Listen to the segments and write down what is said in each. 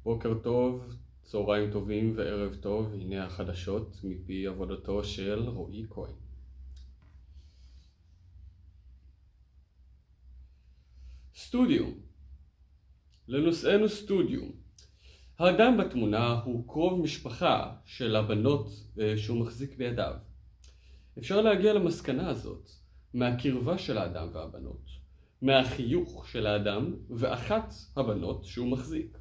בוקר טוב, צהריים טובים וערב טוב, הנה החדשות מפי עבודתו של רועי כהן. סטודיום. לנושאנו סטודיום. האדם בתמונה הוא קרוב משפחה של הבנות שהוא מחזיק בידיו. אפשר להגיע למסקנה הזאת מהקרבה של האדם והבנות, מהחיוך של האדם ואחת הבנות שהוא מחזיק,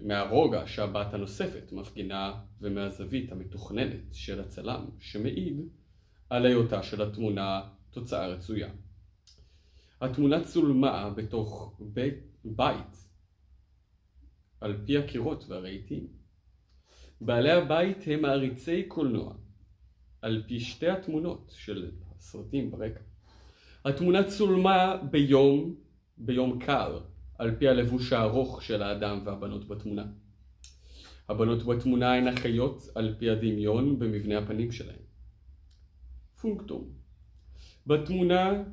מהרוגע שהבת הנוספת מפגינה ומהזווית המתוכננת של הצלם שמעיד על היותה של התמונה תוצאה רצויה. התמונה צולמה בתוך בית על פי הקירות והרהיטים. בעלי הבית הם מעריצי קולנוע על פי שתי התמונות של הסרטים ברקע. התמונה צולמה ביום קר על פי הלבוש הארוך של האדם והבנות בתמונה. הבנות בתמונה הן החיות על פי הדמיון במבנה הפנים שלהן. פונקטום. בתמונה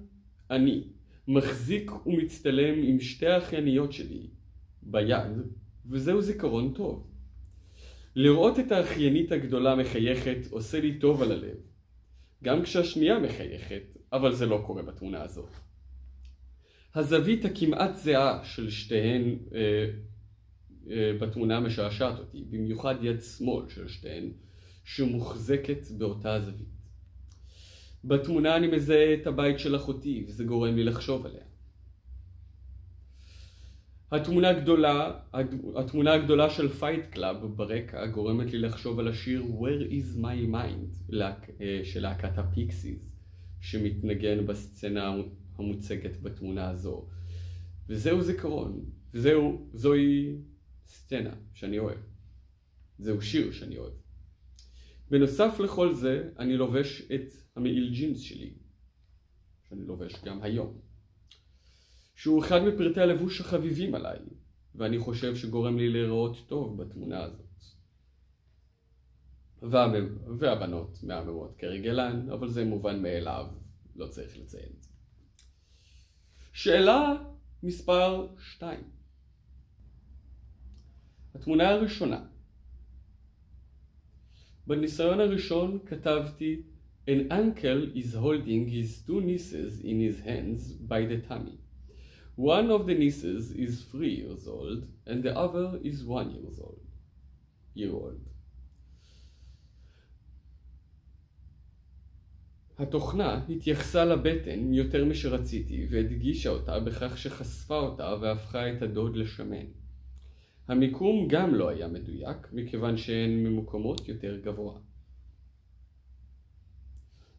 אני מחזיק ומצטלם עם שתי האחייניות שלי ביד, וזהו זיכרון טוב. לראות את האחיינית הגדולה מחייכת עושה לי טוב על הלב, גם כשהשנייה מחייכת, אבל זה לא קורה בתמונה הזאת. הזווית הכמעט זהה של שתיהן בתמונה משעשעת אותי, במיוחד יד שמאל של שתיהן שמוחזקת באותה הזווית. בתמונה אני מזהה את הבית של אחותי וזה גורם לי לחשוב עליה. התמונה הגדולה של פייט קלאב ברקע גורמת לי לחשוב על השיר Where is my mind של להקת הפיקסיס שמתנגן בסצנה המוצגת בתמונה הזו. וזהו זיכרון, זוהי סצנה שאני אוהב. זהו שיר שאני אוהב. בנוסף לכל זה, אני לובש את המעיל ג'ינס שלי, שאני לובש גם היום, שהוא אחד מפרטי הלבוש החביבים עליי, ואני חושב שגורם לי להיראות טוב בתמונה הזאת. והבנות מהממות כרגלן, אבל זה מובן מאליו, לא צריך לציין את זה. שאלה מספר 2. התמונה הראשונה. בניסיון הראשון כתבתי An uncle is holding his two nieces in his hands by the tummy. One of the nieces is 3 years old and the other is 1 year old. התוכנה התייחסה לבטן יותר משרציתי והדגישה אותה בכך שחשפה אותה והפכה את הדוד לשמן. המיקום גם לא היה מדויק מכיוון שהן ממוקמות יותר גבוה.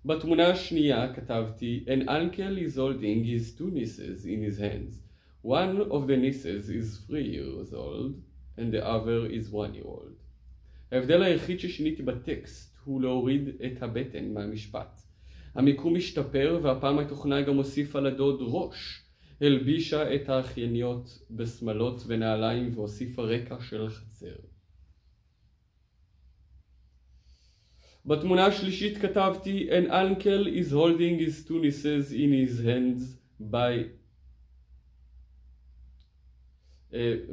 בתמונה השנייה כתבתי An uncle is holding his 2 nieces in his hands. One of the nieces is 3 years old and the other is 1 year old. ההבדל היחיד ששיניתי בטקסט הוא להוריד את הבטן מהמשפט. המיקום השתפר והפעם התוכנה גם הוסיפה לדוד ראש. הלבישה את האחייניות בשמלות ונעליים והוסיפה רקע של חצר. בתמונה השלישית כתבתי An uncle is holding his 2 nieces in his hands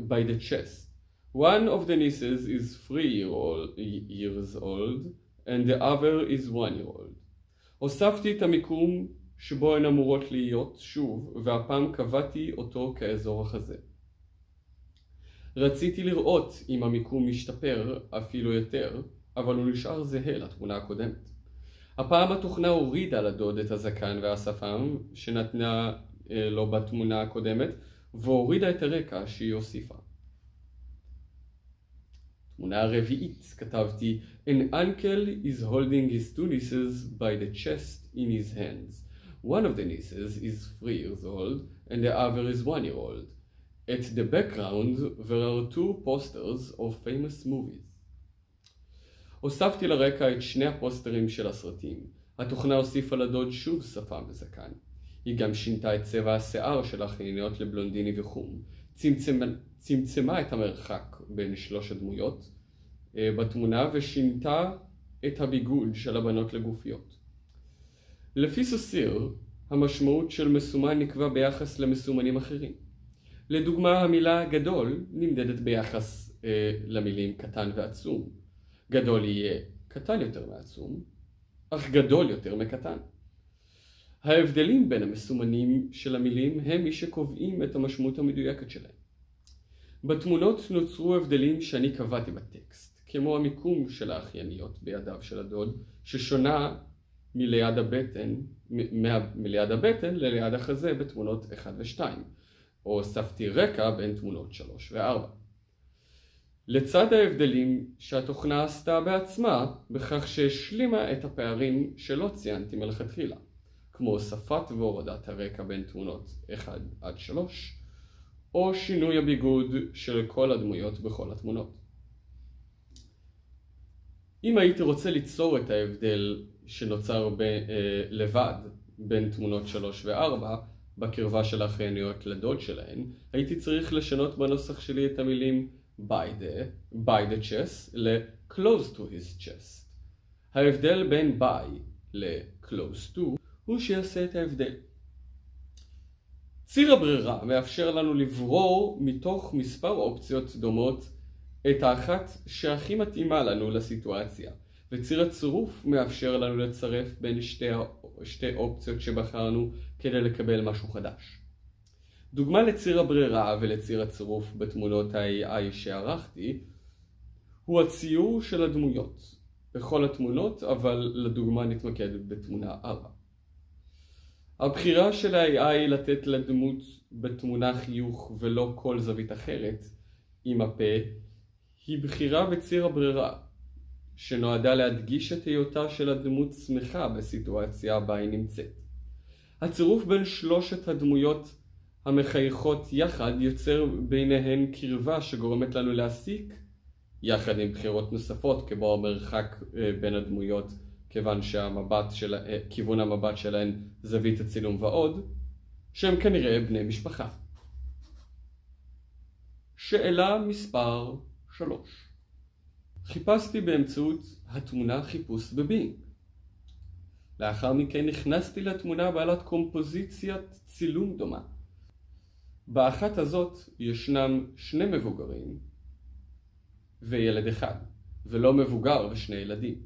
by the chest. One of the nieces is 3 years old and the other is 1 year old. הוספתי את המיקום שבו הן אמורות להיות שוב, והפעם קבעתי אותו כאזור החזה. רציתי לראות אם המיקום משתפר אפילו יותר, אבל הוא נשאר זהה לתמונה הקודמת. הפעם התוכנה הורידה לדוד את הזקן והשפם שנתנה לו בתמונה הקודמת, והורידה את הרקע שהיא הוסיפה. תמונה הרביעית כתבתי An uncle is holding his 2 nieces by the chest in his hands. One of the nieces is 3 years old and the other is 1 year old. At the background there are 2 posters of famous movies. הוספתי לרקע את שני הפוסטרים של הסרטים. התוכנה הוסיפה לדוד שוב שפם וזקן. היא גם שינתה את צבע השיער של האחייניות לבלונדיני וחום. צמצמה את המרחק בין 3 הדמויות בתמונה ושינתה את הביגוד של הבנות לגופיות. לפי סוסיר, המשמעות של מסומן נקבע ביחס למסומנים אחרים. לדוגמה, המילה גדול נמדדת ביחס למילים קטן ועצום. גדול יהיה קטן יותר מעצום, אך גדול יותר מקטן. ההבדלים בין המסומנים של המילים הם מי שקובעים את המשמעות המדויקת שלהם. בתמונות נוצרו הבדלים שאני קבעתי בטקסט, כמו המיקום של האחייניות בידיו של הדוד, ששונה מליד הבטן לליד החזה בתמונות 1 ו-2, או הוספתי רקע בין תמונות 3 ו-4. לצד ההבדלים שהתוכנה עשתה בעצמה, בכך שהשלימה את הפערים שלא ציינתי מלכתחילה, כמו הוספת והורדת הרקע בין תמונות 1 עד 3, או שינוי הביגוד של כל הדמויות בכל התמונות. אם הייתי רוצה ליצור את ההבדל שנוצר לבד בין תמונות 3 ו-4 בקרבה של האחייניות לדוד שלהן, הייתי צריך לשנות בנוסח שלי את המילים by the chest ל-close to his chest. ההבדל בין by ל-close to הוא שיעשה את ההבדל. ציר הברירה מאפשר לנו לברור מתוך מספר אופציות דומות את האחת שהכי מתאימה לנו לסיטואציה, וציר הצירוף מאפשר לנו לצרף בין שתי אופציות שבחרנו כדי לקבל משהו חדש. דוגמה לציר הברירה ולציר הצירוף בתמונות ה-AI שערכתי הוא הציור של הדמויות בכל התמונות, אבל לדוגמה נתמקד בתמונה 4. הבחירה של ה-AI לתת לדמות בתמונה חיוך ולא כל זווית אחרת עם הפה היא בחירה בציר הברירה שנועדה להדגיש את היותה של הדמות שמחה בסיטואציה בה היא נמצאת. הצירוף בין שלושת הדמויות המחייכות יחד יוצר ביניהן קרבה שגורמת לנו להסיק, יחד עם בחירות נוספות כמו המרחק בין הדמויות כיוון כיוון המבט שלהן, זווית הצילום ועוד, שהם כנראה בני משפחה. שאלה מספר 3. חיפשתי באמצעות התמונה חיפוש בבינג. לאחר מכן נכנסתי לתמונה בעלת קומפוזיציית צילום דומה. באחת הזאת ישנם 2 מבוגרים וילד אחד, ולא מבוגר ו2 ילדים.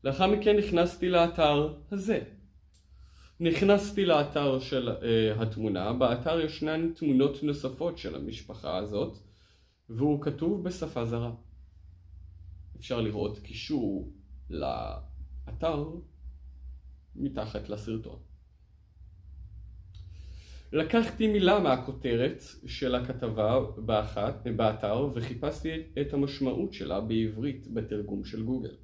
לאחר מכן נכנסתי לאתר הזה. נכנסתי לאתר של התמונה. באתר ישנן תמונות נוספות של המשפחה הזאת, והוא כתוב בשפה זרה. אפשר לראות קישור לאתר מתחת לסרטון. לקחתי מילה מהכותרת של הכתבה באתר וחיפשתי את המשמעות שלה בעברית בתרגום של גוגל.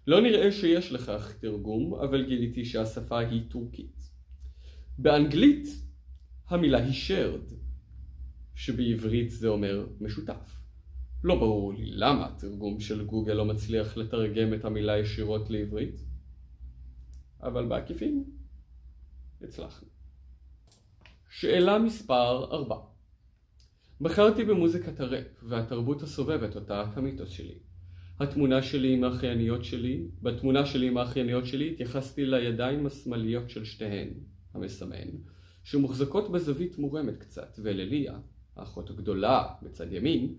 לא נראה שיש לכך תרגום, אבל גיליתי שהשפה היא טורקית. באנגלית המילה היא shared, שבעברית זה אומר משותף. לא ברור לי למה התרגום של גוגל לא מצליח לתרגם את המילה ישירות לעברית, אבל בעקיפין הצלחנו. שאלה מספר 4. בחרתי במוזיקת הראפ והתרבות הסובבת אותה כמיתוס שלי. בתמונה שלי עם האחייניות שלי התייחסתי לידיים השמאליות של שתיהן, המסמן, שמוחזקות בזווית מורמת קצת, ולליה, האחות הגדולה בצד ימין,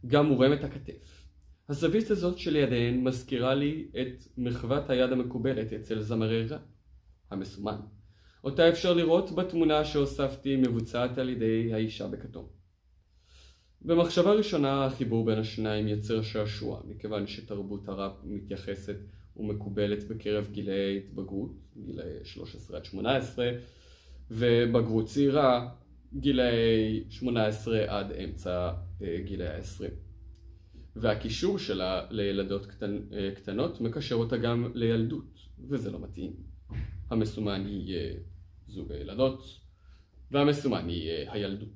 גם מורמת הכתף. הזווית הזאת של ידיהן מזכירה לי את מחוות היד המקובלת אצל זמרי ראפ, המסומן. אותה אפשר לראות בתמונה שהוספתי מבוצעת על ידי האישה בכתום. במחשבה ראשונה החיבור בין השניים יצר שעשוע, מכיוון שתרבות הראפ מתייחסת ומקובלת בקרב גילאי התבגרות, גילאי 13 עד 18, ובגרות צעירה, גילאי 18 עד אמצע גילאי 20. והקישור שלה לילדות קטנות מקשר אותה גם לילדות, וזה לא מתאים. המסומן יהיה זוג הילדות, והמסומן יהיה הילדות.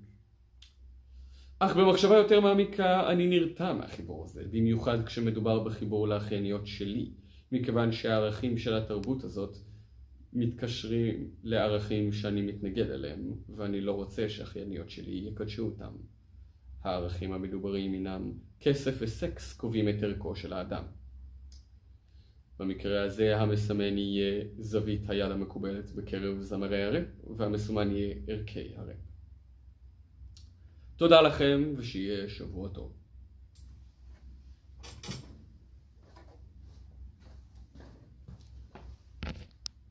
אך במחשבה יותר מעמיקה אני נרתע מהחיבור הזה, במיוחד כשמדובר בחיבור לאחייניות שלי, מכיוון שהערכים של התרבות הזאת מתקשרים לערכים שאני מתנגד אליהם, ואני לא רוצה שהאחייניות שלי יקדשו אותם. הערכים המדוברים אינם כסף וסקס קובעים את ערכו של האדם. במקרה הזה המסמן יהיה זווית היד המקובלת בקרב זמרי הראפ, והמסומן יהיה ערכי הראפ. תודה לכם ושיהיה שבוע טוב.